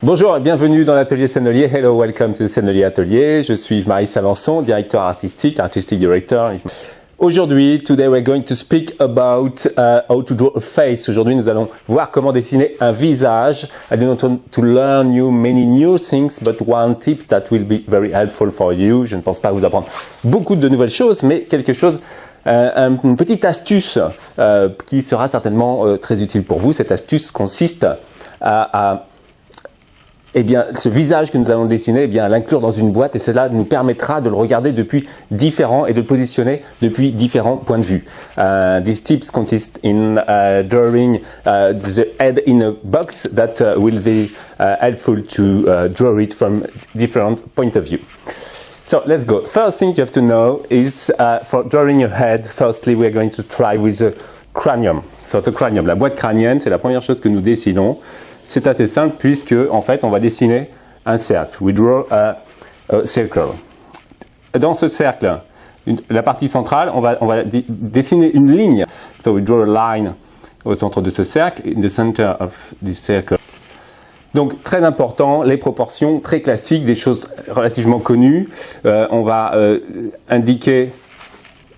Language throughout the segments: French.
Bonjour et bienvenue dans l'atelier Sennelier. Hello, welcome to the Sennelier Atelier. Je suis Marie Savançon, directeur artistic director. Aujourd'hui, today we're going to speak about how to draw a face. Aujourd'hui, nous allons voir comment dessiner un visage. I do not want to learn you many new things, but one tip that will be very helpful for you. Je ne pense pas vous apprendre beaucoup de nouvelles choses, mais quelque chose, une petite astuce qui sera certainement très utile pour vous. Cette astuce consiste à eh bien, ce visage que nous allons dessiner, eh bien, à l'inclure dans une boîte et cela nous permettra de le regarder depuis différents et de le positionner depuis différents points de vue. These tips consist in drawing the head in a box that will be helpful to draw it from different point of view. So let's go. First thing you have to know is for drawing a head, firstly we're going to try with the cranium. So the cranium, la boîte crânienne, c'est la première chose que nous dessinons. C'est assez simple puisque, en fait, on va dessiner un cercle. We draw a circle. Dans ce cercle, la partie centrale, on va dessiner une ligne. So we draw a line au centre de ce cercle, in the center of this circle. Donc, très important, les proportions très classiques, des choses relativement connues. On va indiquer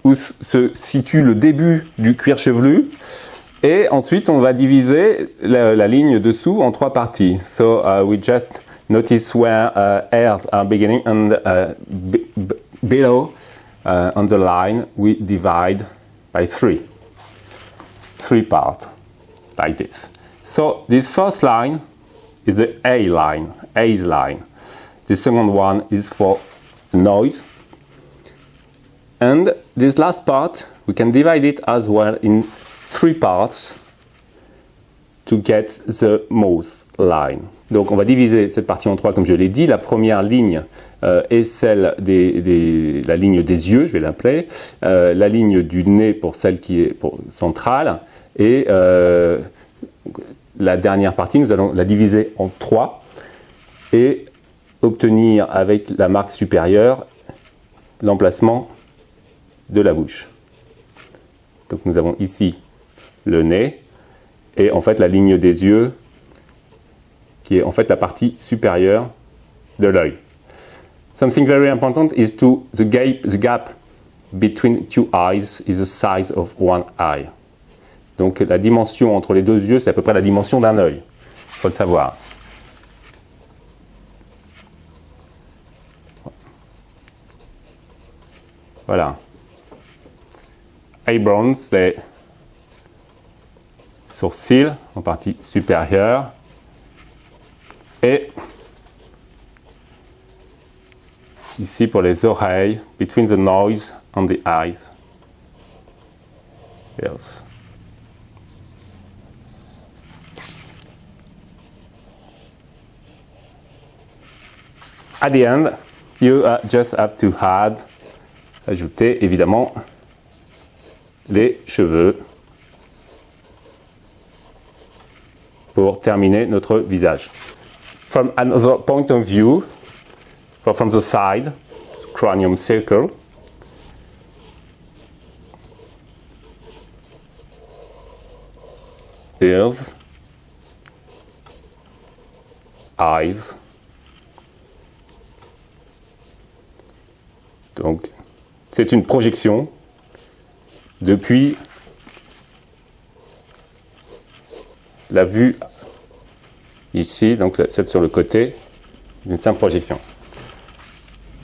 où se situe le début du cuir chevelu. Et ensuite, on va diviser la ligne dessous en trois parties. So we just notice where hairs are beginning and below on the line we divide by three parts, like this. So this first line is the A line, A's line. The second one is for the noise. And this last part, we can divide it as well in three parts to get the mouth line. Donc on va diviser cette partie en trois comme je l'ai dit. La première ligne est celle la ligne des yeux, je vais l'appeler, la ligne du nez pour celle qui est centrale et la dernière partie nous allons la diviser en trois et obtenir avec la marque supérieure l'emplacement de la bouche. Donc nous avons ici le nez et en fait la ligne des yeux qui est en fait la partie supérieure de l'œil. Something very important is the gap between two eyes is the size of one eye. Donc la dimension entre les deux yeux, c'est à peu près la dimension d'un œil. Il faut le savoir. Voilà. Eyebrows, les sourcils en partie supérieure et ici pour les oreilles, between the nose and the eyes. Yes. At the end, you just have to ajouter évidemment les cheveux pour terminer notre visage. From another point of view, from the side, cranium circle, ears, eyes. Donc, c'est une projection depuis la vue ici, donc celle sur le côté, d'une simple projection.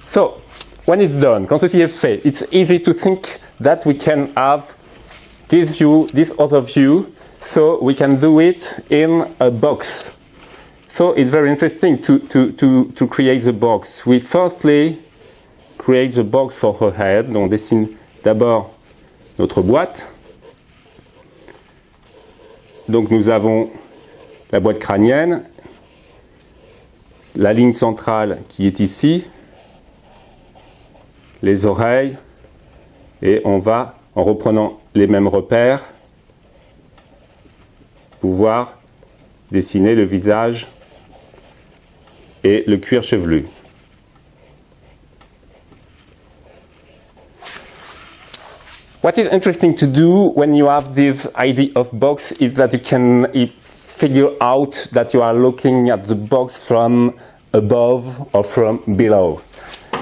So, when it's done, quand ceci est fait, it's easy to think that we can have this view, this other view, so we can do it in a box. So it's very interesting to create the box. We firstly create the box for her head. Donc on dessine d'abord notre boîte. Donc nous avons la boîte crânienne, la ligne centrale qui est ici, les oreilles, et on va, en reprenant les mêmes repères, pouvoir dessiner le visage et le cuir chevelu. What is interesting to do when you have this idea of box is that you can figure out that you are looking at the box from above or from below.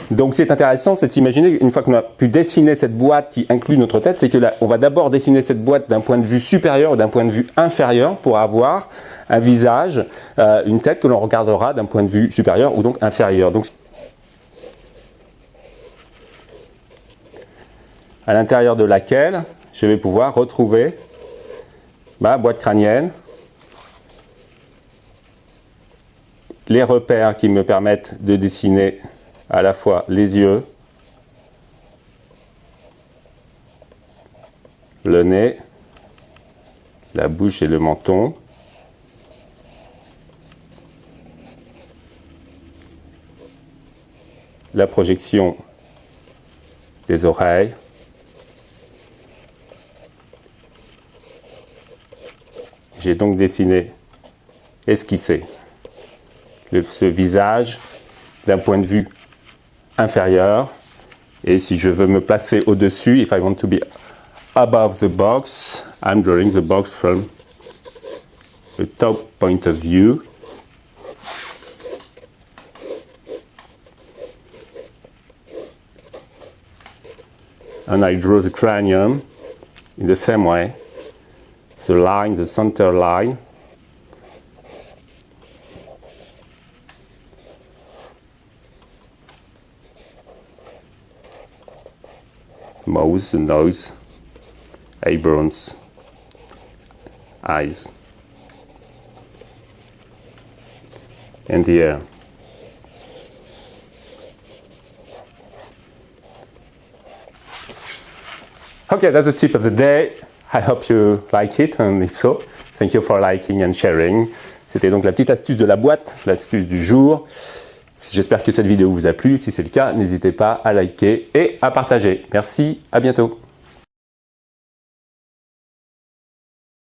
Donc c'est intéressant, c'est d'imaginer, une fois qu'on a pu dessiner cette boîte qui inclut notre tête, c'est que là, on va d'abord dessiner cette boîte d'un point de vue supérieur ou d'un point de vue inférieur pour avoir un visage, une tête que l'on regardera d'un point de vue supérieur ou donc inférieur. Donc, à l'intérieur de laquelle je vais pouvoir retrouver ma boîte crânienne, les repères qui me permettent de dessiner à la fois les yeux, le nez, la bouche et le menton, la projection des oreilles, j'ai donc dessiné, esquissé ce visage d'un point de vue inférieur, et si je veux me placer au-dessus, if I want to be above the box, I'm drawing the box from the top point of view. And I draw the cranium in the same way, the line, the center line. Mouth, the nose, eyebrows, eyes, and the ear. Okay, that's the tip of the day. I hope you like it, and if so, thank you for liking and sharing. C'était donc la petite astuce de la boîte, l'astuce du jour. J'espère que cette vidéo vous a plu. Si c'est le cas, n'hésitez pas à liker et à partager. Merci, à bientôt.